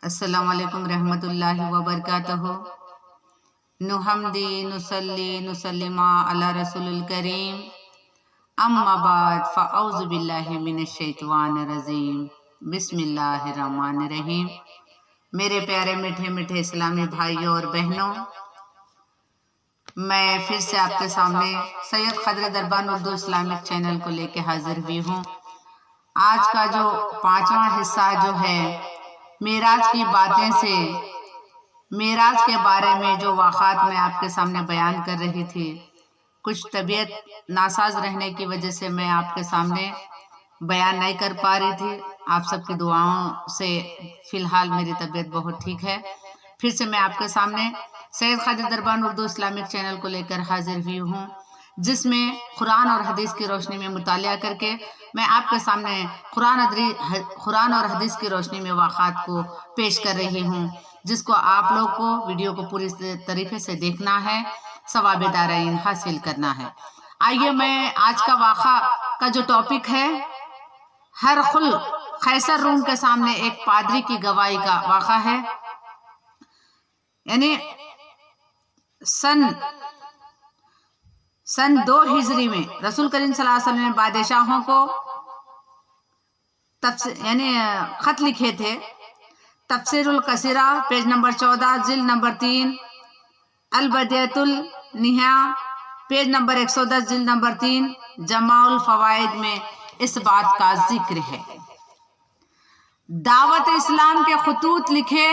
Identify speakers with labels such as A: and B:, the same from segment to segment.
A: अस्सलामु अलैकुम रहमतुल्लाहि व बरकातहू। नुहम्दी नुसल्ली नुसल्लिमा अला रसूलिल करीम, अम्मा बाद फ़अऊज़ु बिल्लाहि मिनश शैतानिर रजीम, बिस्मिल्लाहिर रहमानिर रहीम। मेरे प्यारे मीठे मीठे इस्लामी भाइयों और बहनों, मैं फिर से आपके सामने सैयद खदर दरबान उर्दू इस्लामिक चैनल को लेके हाजिर हुई हूँ। आज का जो 5वां हिस्सा जो है मेराज की बातें से, मेराज के बारे में जो वाक़ात मैं आपके सामने बयान कर रही थी, कुछ तबीयत नासाज रहने की वजह से मैं आपके सामने बयान नहीं कर पा रही थी। आप सबकी दुआओं से फ़िलहाल मेरी तबीयत बहुत ठीक है। फिर से मैं आपके सामने सैयद खदर दरबान उर्दू इस्लामिक चैनल को लेकर हाजिर हुई हूँ, जिसमें कुरान और हदीस की रोशनी में मुतालिया करके मैं आपके सामने कुरान और हदीस की रोशनी में वाक़ात को पेश कर रही हूँ, जिसको आप लोग को वीडियो को पूरी तरीके से देखना है, सवाब दारैन हासिल करना है। आइए, मैं आज का वाक़ा का जो टॉपिक है, हरकुल कैसर रूम के सामने एक पादरी की गवाही का वाक़ा है। यानी सन 2 हिजरी में रसूल करीम सल्लल्लाहु अलैहि वसल्लम ने बादशाहों को खत लिखे थे। तफसीरुल कसीरा पेज नंबर 14 जिल्द नंबर 3, अल बदियतुल निहा पेज नंबर 110 जिल्द नंबर 3, जमाउल फवाइद में इस बात का जिक्र है। दावत इस्लाम के खतूत लिखे,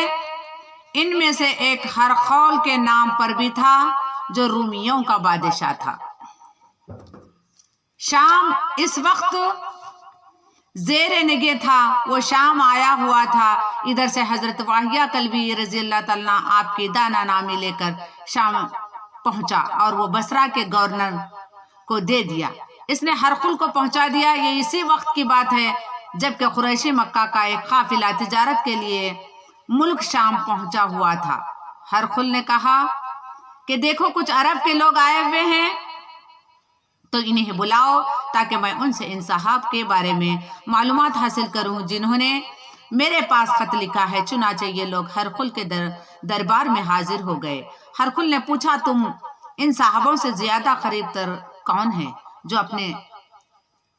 A: इनमें से एक हरखौल के नाम पर भी था, जो रूमियों का बादशाह था। शाम इस वक्त ज़ेरे निगे था। वो शाम आया हुआ था। इधर से हजरत वाहिया कल्बी रज़ी अल्लाह ताला आपकी दाना नामी लेकर शाम पहुंचा और वो बसरा के गवर्नर को दे दिया। इसने हरकुल को पहुंचा दिया। ये इसी वक्त की बात है जबकि कुरैशी मक्का का एक काफिला तिजारत के लिए मुल्क शाम पहुंचा हुआ था। हरकुल ने कहा कि देखो, कुछ अरब के लोग आए हुए हैं, तो इन्हें बुलाओ ताकि मैं उनसे इन साहब के बारे में मालूमात हासिल करूं जिन्होंने मेरे पास खत लिखा है। चुनाचे ये लोग हरकुल के दरबार में हाजिर हो गए। हरकुल ने पूछा, तुम इन साहबों से ज्यादा करीब तर कौन है जो अपने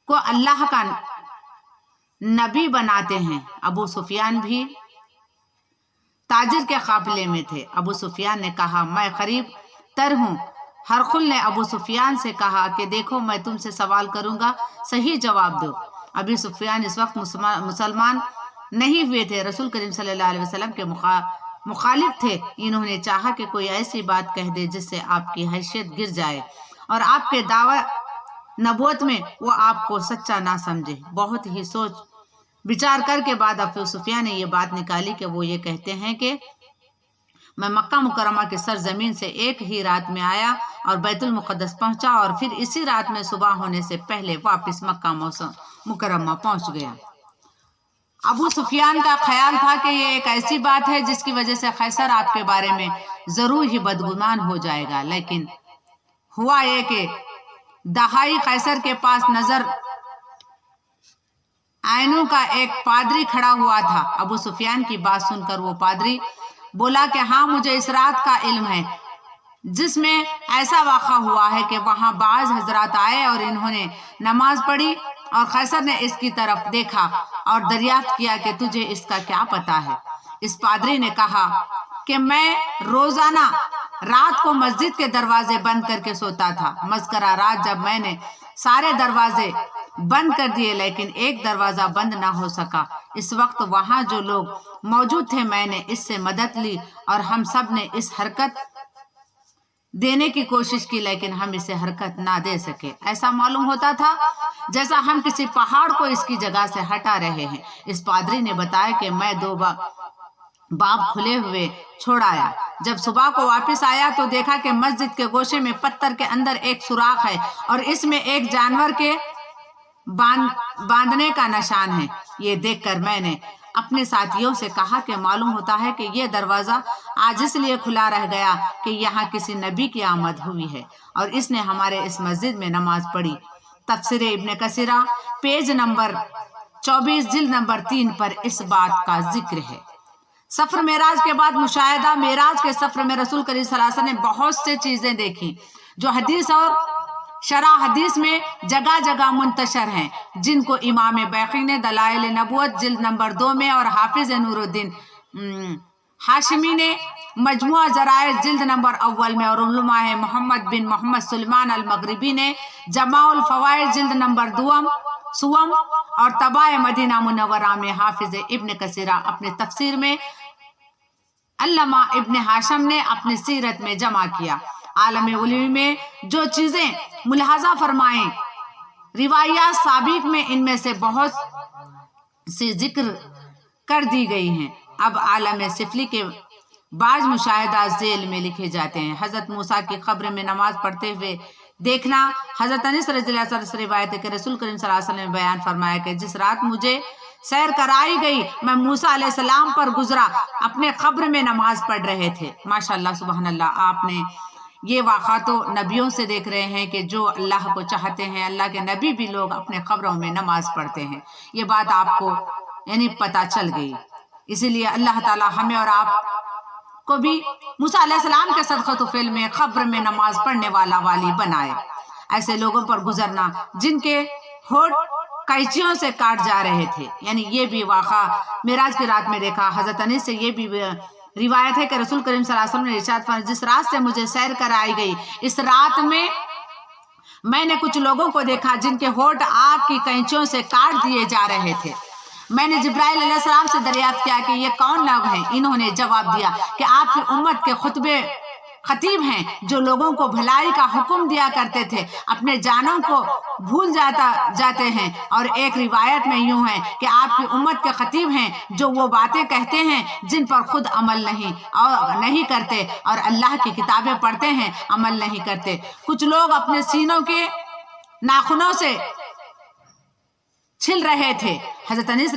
A: को अल्लाह का नबी बनाते हैं? अबू सुफियान भी ताजिर के काफिले में थे। अबू सुफियान ने कहा, मैं करीब तर हूँ। हरकुल ने अबू सुफियान से कहा कि देखो, मैं तुमसे सवाल करूंगा, सही जवाब दो। अबू सुफियान इस वक्त मुसलमान नहीं हुए थे, रसूल करीम सल्लल्लाहु अलैहि वसल्लम के मुखालिफ थे। इन्होंने चाहा कि कोई ऐसी बात कह दे जिससे आपकी हैसियत गिर जाए और आपके दावा नबूवत में वो आपको सच्चा ना समझे। बहुत ही सोच विचार करके बाद अबू सुफियान ने ये बात निकाली कि वो ये कहते हैं कि मैं मक्का मुकरमा की सरजमीन से एक ही रात में आया और बैतुल मुक़द्दस पहुंचा और फिर इसी रात में सुबह होने से पहले वापस मक्का मुकरमा पहुंच गया। अबू सुफियान का ख्याल था कि ये एक ऐसी बात है जिसकी वजह से कैसर आपके बारे में जरूर ही बदगुमान हो जाएगा। लेकिन हुआ ये कि दहाई कैसर के पास नजर आयनों का एक पादरी खड़ा हुआ था। अबू सुफियान की बात सुनकर वो पादरी बोला कि हाँ, मुझे इस रात का इल्म है जिसमें ऐसा वाक़ा हुआ है कि वहाँ बाज हजरात आए और इन्होंने नमाज पढ़ी और कैसर ने इसकी तरफ देखा और दरियाफ्त किया कि तुझे इसका क्या पता है। इस पादरी ने कहा कि मैं रोजाना रात को मस्जिद के दरवाजे बंद करके सोता था। मस्करा रात जब मैंने सारे दरवाजे बंद कर दिए लेकिन एक दरवाजा बंद ना हो सका। इस वक्त वहां जो लोग मौजूद थे, मैंने इससे मदद ली और हम सब ने इस हरकत देने की कोशिश की, लेकिन हम इसे हरकत ना दे सके। ऐसा मालूम होता था जैसा हम किसी पहाड़ को इसकी जगह से हटा रहे हैं। इस पादरी ने बताया कि मैं 2 बाब खुले हुए छोड़ आया। जब सुबह को वापस आया तो देखा कि मस्जिद के गोशे में पत्थर के अंदर एक सुराख है और इसमें एक जानवर के बांधने का निशान है। ये देखकर मैंने अपने साथियों से कहा कि मालूम होता है कि ये दरवाजा आज इसलिए खुला रह गया कि यहाँ किसी नबी की आमद हुई है और इसने हमारे इस मस्जिद में नमाज पढ़ी। तफसीर इब्न कसीरा पेज नंबर 24 जिल्द नंबर 3 पर इस बात का जिक्र है। सफर मेराज के बाद मुशाहिदा, मेराज के सफर में रसूल करीम सल्लल्लाहु अलैहि वसल्लम ने बहुत से चीजें देखी जो हदीस और शरह हदीस में जगह जगह मुंतशर हैं, जिनको इमाम बैक़ी ने दलाइल नबुवत जिल्द नंबर 2 में और हाफिज नूरुद्दीन हाशिमी ने मजमुआ ज़राए जिल्द नंबर अव्वल में और उलमा है मोहम्मद बिन मोहम्मद सुलेमान अल मगरिबी ने जमाउल फवाइद जिल्द नंबर 2 सुवम और तबाए मदीना मुनव्वरा में हाफिज इब्न कसीरा अपने तफसीर में अल्लामा इब्न हाशम ने अपनी सीरत में जमा किया। आलम उलूम में जो चीजें मुलाहजा फरमाएं रिवायात साबिक में इनमें से बहुत से जिक्र कर दी गई हैं। अब आलम सिफली के बाज मुशाहिदा जेल में लिखे जाते हैं। हजरत मूसा की कब्र में नमाज पढ़ते हुए देखना। हजरत अनस रज़ियल्लाहु अन्हु से रिवायत है कि रसूल करीम सल्लल्लाहु अलैहि वसल्लम ने बयान फरमाया कि जिस रात मुझे सैर कराई गई मैं मूसा अलैहिस्सलाम पर गुजरा, अपने कब्र में नमाज पढ़ रहे थे। माशाअल्लाह सुभान अल्लाह, आपने ये वाक़ा तो नबियों से देख रहे हैं कि जो अल्लाह को चाहते हैं, अल्लाह के नबी भी लोग अपने कब्रों में नमाज पढ़ते हैं। ये बात आपको यानी पता चल गई। इसीलिए अल्लाह ताला हमें और आप को भी मूसा अलैहिस्सलाम के सदक़तु फ़िल में कब्र में नमाज पढ़ने वाला वाली बनाए। ऐसे लोगों पर गुजरना जिनके होठ कैंचियों से काट जा रहे थे, यानी ये भी वाक़ा मेराज की रात में देखा। हजरत अनीस से ये भी रिवायत है कि रसूल करीम सल्लल्लाहु अलैहि वसल्लम ने इरशाद फरमाया, जिस रात से मुझे सैर कराई गई इस रात में मैंने कुछ लोगों को देखा जिनके होठ आग की कैंचियों से काट दिए जा रहे थे। मैंने जिब्राइल अलैहिस्सलाम से दरियाफ्त किया कि ये कौन लोग हैं। इन्होंने जवाब दिया कि आपकी उम्मत के खुतबे खतीब हैं जो लोगों को भलाई का हुक्म दिया करते थे, अपने जानों को भूल जाते हैं। और एक रिवायत में यूं है कि आपकी उम्मत के खतीब हैं जो वो बातें कहते हैं जिन पर खुद अमल नहीं करते और अल्लाह की किताबें पढ़ते हैं, अमल नहीं करते। कुछ लोग अपने सीनों के नाखूनों से छिल रहे थे। हजरत अनीस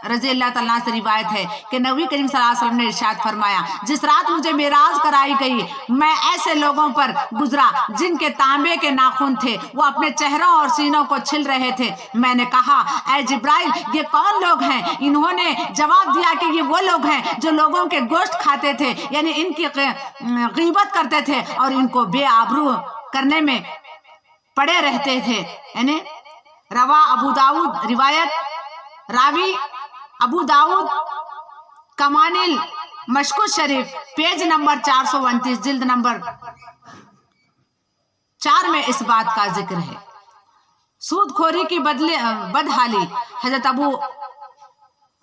A: रज़ियल्लाहु ताला से रिवायत है कि नबी करीम सल्लल्लाहु अलैहि वसल्लम ने इरशाद फरमाया, जिस रात मुझे मेराज कराई गई मैं ऐसे लोगों पर गुजरा जिनके तांबे के नाखून थे, वो अपने चेहरों और सीनों को छिल रहे थे। मैंने कहा, ऐ जिब्राइल ये कौन लोग हैं? इन्होंने जवाब दिया कि ये वो लोग हैं जो लोगों के गोश्त खाते थे, यानी इनकी गीबत करते थे और इनको बेआबरू करने में पड़े रहते थे। यानी रवा अबू दाऊद, रिवायत रावी अबू दाऊद कमानिल मशकूर शरीफ पेज नंबर 429 जिल्द नंबर 4 में इस बात का जिक्र है। सूदखोरी की बदहाली। हजरत अबू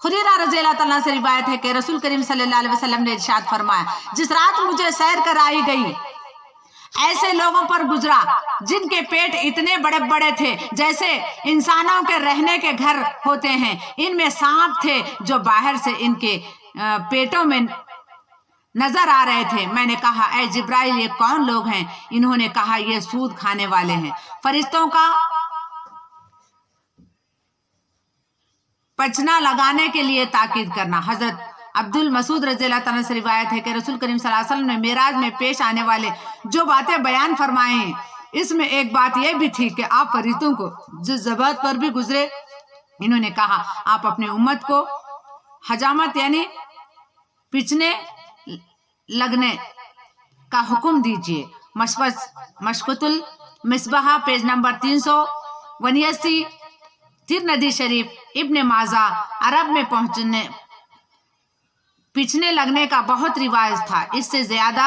A: हुरैरा रज़ियल्लाहु अन्हु से रिवायत है कि रसूल करीम सल्लल्लाहु अलैहि वसल्लम ने इरशाद फरमाया, जिस रात मुझे सैर कराई गई ऐसे लोगों पर गुजरा जिनके पेट इतने बड़े बड़े थे जैसे इंसानों के रहने के घर होते हैं। इनमें सांप थे जो बाहर से इनके पेटों में नजर आ रहे थे। मैंने कहा, ऐ जिब्राइल ये कौन लोग हैं? इन्होंने कहा, ये सूद खाने वाले हैं। फरिश्तों का पचना लगाने के लिए ताकीद करना। हजरत अब्दुल मसूद रज़ियल्लाहु अन्हु से रिवायत है कि रसूल करीम सल्लल्लाहु अलैहि वसल्लम ने मेराज में पेश आने वाले जो बातें बयान फरमाए हैं, इसमें एक बात यह भी थी कि आप फरिश्तों को जिस ज़बात पर भी गुजरे, इन्होंने कहा, आप अपनी उम्मत को हजामत यानी पिचने लगने का हुक्म दीजिए। मशकुतुल मिसबाह पेज नंबर 389 तिरमिज़ी शरीफ इब्न माजा। अरब में पिछने लगने का बहुत रिवाज था। इससे ज्यादा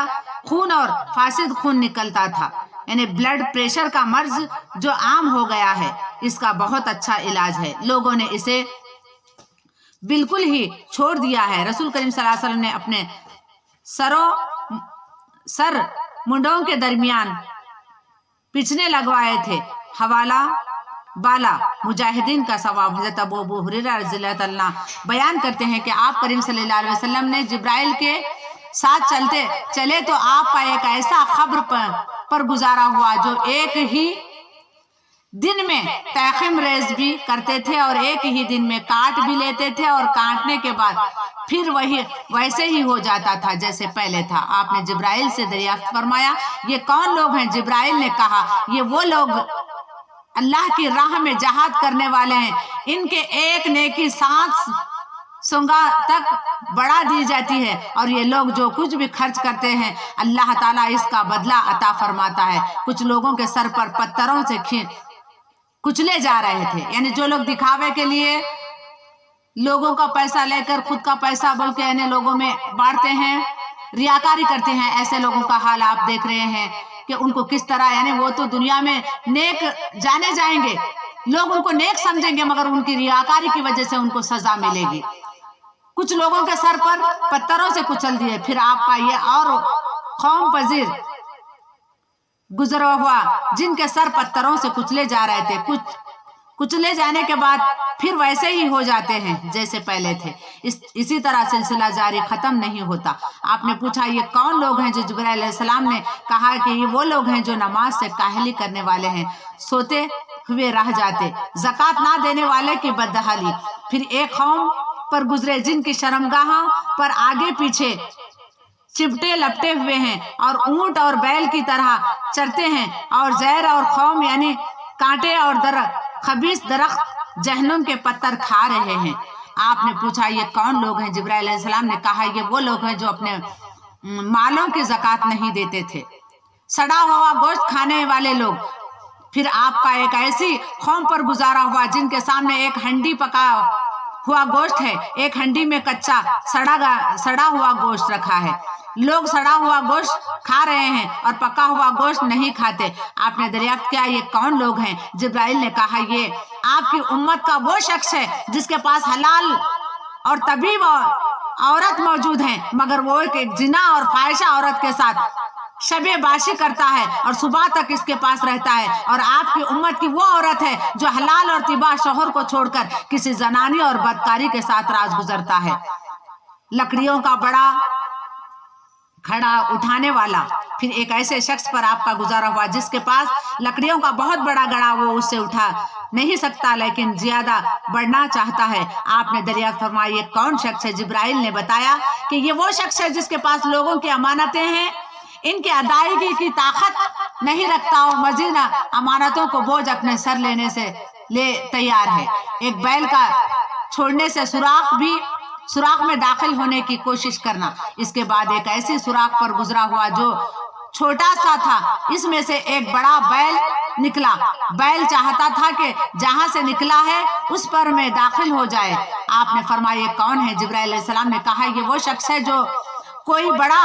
A: खून और फासिद खून निकलता था, यानी ब्लड प्रेशर का मर्ज जो आम हो गया है, इसका बहुत अच्छा इलाज है। लोगों ने इसे बिल्कुल ही छोड़ दिया है। रसूल करीम सल्लल्लाहु अलैहि वसल्लम ने अपने सर मुंडों के दरमियान पिछने लगवाए थे। हवाला बाला मुजाहिदीन का सवाब। हज़रत अबू हुरैरा रज़ियल्लाहु अन्हु बयान करते हैं कि आप करीम सल्लल्लाहु अलैहि वसल्लम ने जिब्राइल के साथ चले तो आपका एक ऐसा खब्र पर गुजारा हुआ जो एक ही दिन में तैखिम रेज भी करते थे और एक ही दिन में काट भी लेते थे और काटने के बाद फिर वही वैसे ही हो जाता था जैसे पहले था। आपने जिब्राइल से दरियाफ्त फरमाया, ये कौन लोग हैं? जिब्राइल ने कहा, ये वो लोग अल्लाह की राह में जहाद करने वाले हैं। इनके एक नेकी سنگا تک بڑھا دی جاتی ہے، اور یہ لوگ جو کچھ بھی خرچ کرتے ہیں اللہ تعالیٰ اس کا بدلہ عطا فرماتا ہے۔ کچھ لوگوں کے سر پر پتھروں سے کچلے جا رہے تھے، یعنی جو لوگ دکھاوے کے لیے لوگوں کا پیسہ لے کر خود کا پیسہ بول کے یعنی لوگوں میں بانٹتے ہیں، ریاکاری کرتے ہیں، ایسے لوگوں کا حال آپ دیکھ رہے ہیں کہ ان کو کس طرح، یعنی وہ تو دنیا میں نیک جانے جائیں گے، لوگ ان کو نیک سمجھیں گے، مگر ان کی ریاکاری کی وجہ سے ان کو سزا ملے گی۔ کچھ لوگوں کے سر پر پتھروں سے کچل دیے۔ پھر آپ کا یہ اور قوم پذیر گزرا ہوا جن کے سر پتھروں سے کچلے جا رہے تھے، کچلے جانے کے بعد پھر ویسے ہی ہو جاتے ہیں جیسے پہلے تھے۔ اسی طرح سلسلہ جاری ختم نہیں ہوتا۔ آپ نے پوچھا یہ کون لوگ ہیں؟ جو جبرائیل علیہ السلام نے کہا کہ یہ وہ لوگ ہیں جو نماز سے کاہلی کرنے والے ہیں، سوتے ہوئے رہ جاتے، زکوٰۃ نہ دینے والے کی بدحالی۔ پھر ایک قوم پر گزرے جن کی شرمگاہوں پر آگے پیچھے چپٹے لپٹے ہوئے ہیں اور اونٹ اور بیل کی طرح چرتے ہیں، اور زہر اور خون یعنی کانٹے اور خبیث درخت جہنم کے پتھر کھا رہے ہیں۔ آپ نے پوچھا یہ کون لوگ ہیں؟ جبرائیل علیہ السلام نے کہا یہ وہ لوگ ہیں جو اپنے مالوں کی زکوٰۃ نہیں دیتے تھے، سڑا ہوا گوشت کھانے والے لوگ۔ پھر آپ کا ایک ایسی قوم پر گزارا ہوا جن کے سامنے ایک ہنڈی پکا ہوا گوشت ہے، ایک ہنڈی میں کچا سڑا ہوا گوشت رکھا ہے، لوگ سڑا ہوا گوشت کھا رہے ہیں اور پکا ہوا گوشت نہیں کھاتے۔ آپ نے دریافت کیا یہ کون لوگ ہیں؟ جبرائیل نے کہا یہ آپ کی امت کا وہ شخص ہے جس کے پاس حلال اور طبیب عورت موجود ہیں، مگر وہ ایک زنا اور فاحشہ عورت کے ساتھ شب باشی کرتا ہے اور صبح تک اس کے پاس رہتا ہے۔ اور آپ کی امت کی وہ عورت ہے جو حلال اور طیبہ شوہر کو چھوڑ کر کسی زنانی اور بدکاری کے ساتھ راز گزرتا ہے۔ لکڑیوں کا بڑا کھڑا اٹھانے والا۔ پھر ایک ایسے شخص پر آپ کا گزارا ہوا جس کے پاس لکڑیوں کا بہت بڑا گڑا، وہ اس سے اٹھا نہیں سکتا لیکن زیادہ بڑھنا چاہتا ہے۔ آپ نے دریافت فرمایا یہ کون شخص ہے؟ جبرائیل نے بتایا کہ یہ وہ شخص ہے جس کے پاس لوگوں کی امانتیں ہیں، ان کی ادائیگی کی طاقت نہیں رکھتا اور مزید امانتوں کو بوجھ اپنے سر لینے سے تیار ہے۔ ایک بیل کا چھوڑنے سے سوراخ میں داخل ہونے کی کوشش کرنا۔ اس کے بعد ایک ایسی سوراخ پر گزرا ہوا جو چھوٹا سا تھا، اس میں سے ایک بڑا بیل نکلا۔ بیل چاہتا تھا کہ جہاں سے نکلا ہے اس پر میں داخل ہو جائے۔ آپ نے فرمایا یہ کون ہے؟ جبرائیل علیہ السلام نے کہا یہ وہ شخص ہے جو کوئی بڑا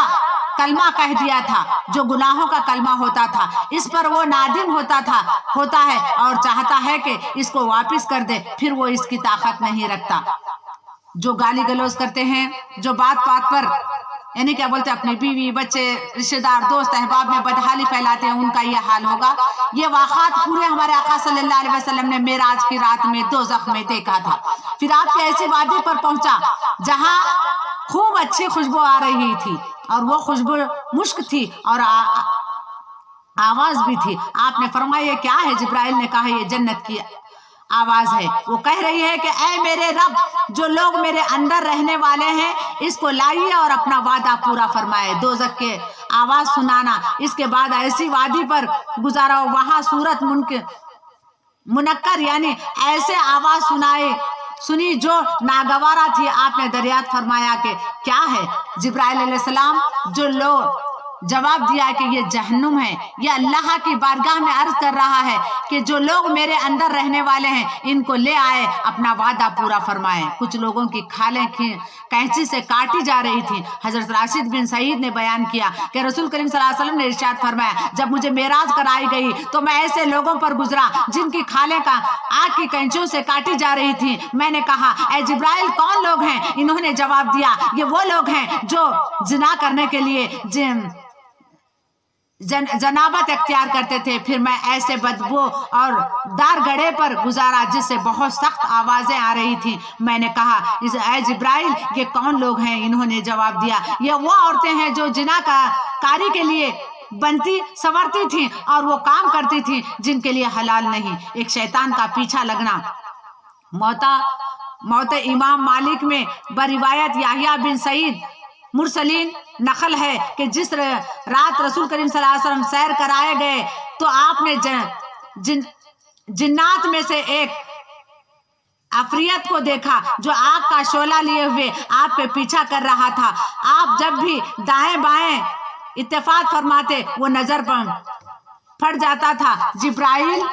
A: کلمہ کہہ دیا تھا جو گناہوں کا کلمہ ہوتا تھا، اس پر وہ نادم ہوتا ہے اور چاہتا ہے کہ اس کو واپس کر دے، پھر وہ اس کی طاقت نہیں رکھتا۔ جو گالی گلوز کرتے ہیں، جو بات بات پر یعنی کیا بولتے ہیں اپنی بیوی بچے رشتے دار دوست احباب میں بدحالی پھیلاتے ہیں، ان کا یہ حال ہوگا۔ یہ واقعات پورے ہمارے آقا صلی اللہ علیہ وسلم نے معراج کی رات میں دوزخ میں دیکھا تھا۔ پھر آپ کی ایسی وادی پر پہنچا جہاں خوب اچھی خوشبو آ رہی تھی، اور وہ خوشبو مشک تھی اور آواز بھی تھی۔ آپ نے فرمایا یہ کیا ہے؟ جبرائیل نے کہا یہ جنت کی آواز ہے، وہ کہہ رہی ہے کہ اے میرے رب، جو لوگ میرے اندر رہنے والے ہیں اس کو لائیے اور اپنا وعدہ پورا فرمائے۔ دوزخ کے آواز سنانا۔ اس کے بعد ایسی وادی پر گزارا، وہاں صورت منکر یعنی ایسے آواز سنی جو ناگوارا تھی۔ آپ نے دریافت فرمایا کہ کیا ہے؟ جبرائیل علیہ السلام جو لوگ جواب دیا کہ یہ جہنم ہے، یہ اللہ کی بارگاہ میں عرض کر رہا ہے کہ جو لوگ میرے اندر رہنے والے ہیں ان کو لے آئے، اپنا وعدہ پورا فرمائے۔ کچھ لوگوں کی کھالیں کینچی سے کاٹی جا رہی تھی۔ حضرت راشد بن سعید نے بیان کیا کہ رسول کریم صلی اللہ علیہ وسلم نے ارشاد فرمایا جب مجھے معراج کرائی گئی تو میں ایسے لوگوں پر گزرا جن کی کھالیں آگ کی کینچیوں سے کاٹی جا رہی تھی۔ میں نے کہا اے جبرائیل کون لوگ ہیں؟ انہوں نے جواب دیا یہ وہ لوگ ہیں جو زنا کرنے کے لیے جنابت اختیار کرتے تھے۔ پھر میں ایسے بدبو اور دار گڑھے پر گزارا جس سے بہت سخت آوازیں آ رہی تھیں۔ میں نے کہا اے جبرائیل یہ کون لوگ ہیں؟ انہوں نے جواب دیا یہ وہ عورتیں ہیں جو جنا کاری کے لیے بنتی سنورتی تھیں اور وہ کام کرتی تھیں جن کے لیے حلال نہیں۔ ایک شیطان کا پیچھا لگنا۔ موت امام مالک میں بروایت یحییٰ بن سعید مرسلین نقل ہے کہ جس رات رسول کریم صلی اللہ علیہ وسلم سیر کرائے گئے تو آپ نے جنات میں سے ایک अफरियत को देखा जो आग का शोला लिए हुए आपके पीछा कर रहा था। आप जब भी दाएं बाएं इत्तेफाक फरमाते वो नजर पर फट जाता था। जिब्राइल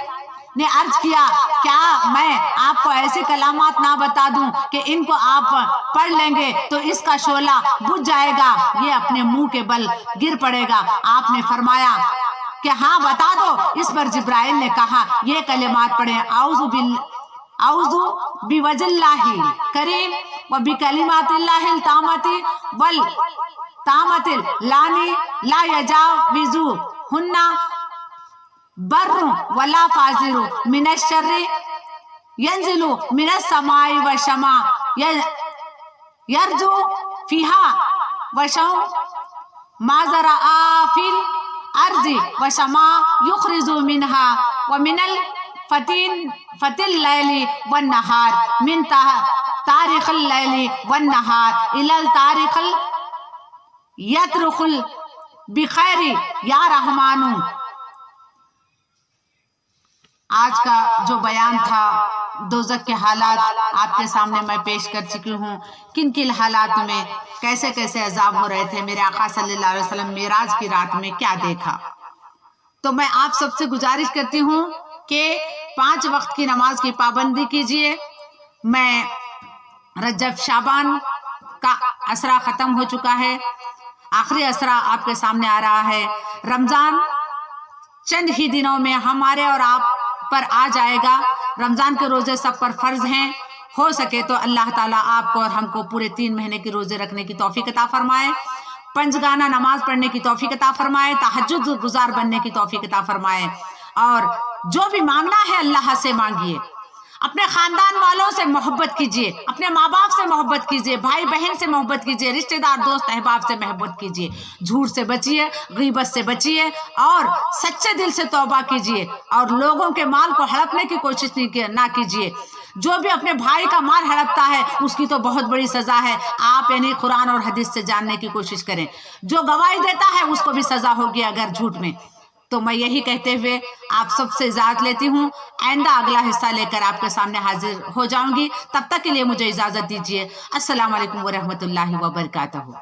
A: ने अर्ज किया, क्या मैं आपको ऐसे कलामात ना बता दूं कि इनको आप पढ़ लेंगे तो इसका शोला बुझ जाएगा, ये अपने मुंह के बल गिर पड़ेगा। आपने फरमाया कि हाँ बता दो। इस पर जिब्राइल ने कहा, ये कलिमात पढ़े, औज़ु बिवजल्लाहिल करीम व बिकलिमातिल्लाहिल तामति वल तामतिल लानी ला यजाविजु हुन्ना बर्रु वला फाजिरु मिनश शर्रि यंजिलु मिनस समाई व शमा यरजु फिहा व शौ माजरा आफिल अर्जी व शमा युखरिजु मिनहा व मिनल फतिल लैली वन नहार मिन तारिखल लैली वन नहार इलल तारिखल यतरुखुल बिखैरी या रहमानु। आज का जो बयान था दोज़ख के हालात आपके सामने मैं पेश कर चुकी हूँ। किन किन हालात में कैसे कैसे अजाब हो रहे थे। मेरे आका सल्लल्लाहु अलैहि वसल्लम मेराज की रात में क्या देखा। तो मैं आप सबसे गुजारिश करती हूँ कि 5 वक्त की नमाज की पाबंदी कीजिए। मैं रजब शाबान का असरा ख़त्म हो चुका है, आखिरी असरा आपके सामने आ रहा है। रमज़ान चंद ही दिनों में हमारे और आप पर आ जाएगा। रमज़ान के रोज़े सब पर फ़र्ज़ हैं। हो सके तो अल्लाह ताला आपको और हमको पूरे 3 महीने के रोज़े रखने की तौफीक अता फरमाए, पंजगाना नमाज पढ़ने की तौफीक अता फरमाए, तहज्जुद गुजार बनने की तौफीक अता फरमाए। और जो भी मांगना है अल्लाह से मांगिए। अपने खानदान वालों से मोहब्बत कीजिए, अपने माँ बाप से मोहब्बत कीजिए, भाई बहन से मोहब्बत कीजिए, रिश्तेदार दोस्त अहबाब से मोहब्बत कीजिए। झूठ से बचिए, गीबत से बचिए और सच्चे दिल से तौबा कीजिए और लोगों के माल को हड़पने की कोशिश ना कीजिए। जो भी अपने भाई का माल हड़पता है उसकी तो बहुत बड़ी सजा है। आप यानी कुरान और हदीस से जानने की कोशिश करें। जो गवाही देता है उसको भी सजा होगी अगर झूठ में। तो मैं यही कहते हुए आप सबसे इजाजत लेती हूँ। आइंदा अगला हिस्सा लेकर आपके सामने हाजिर हो जाऊंगी। तब तक के लिए मुझे इजाजत दीजिए। अस्सलाम वालेकुम व रहमतुल्लाहि व बरकातहू।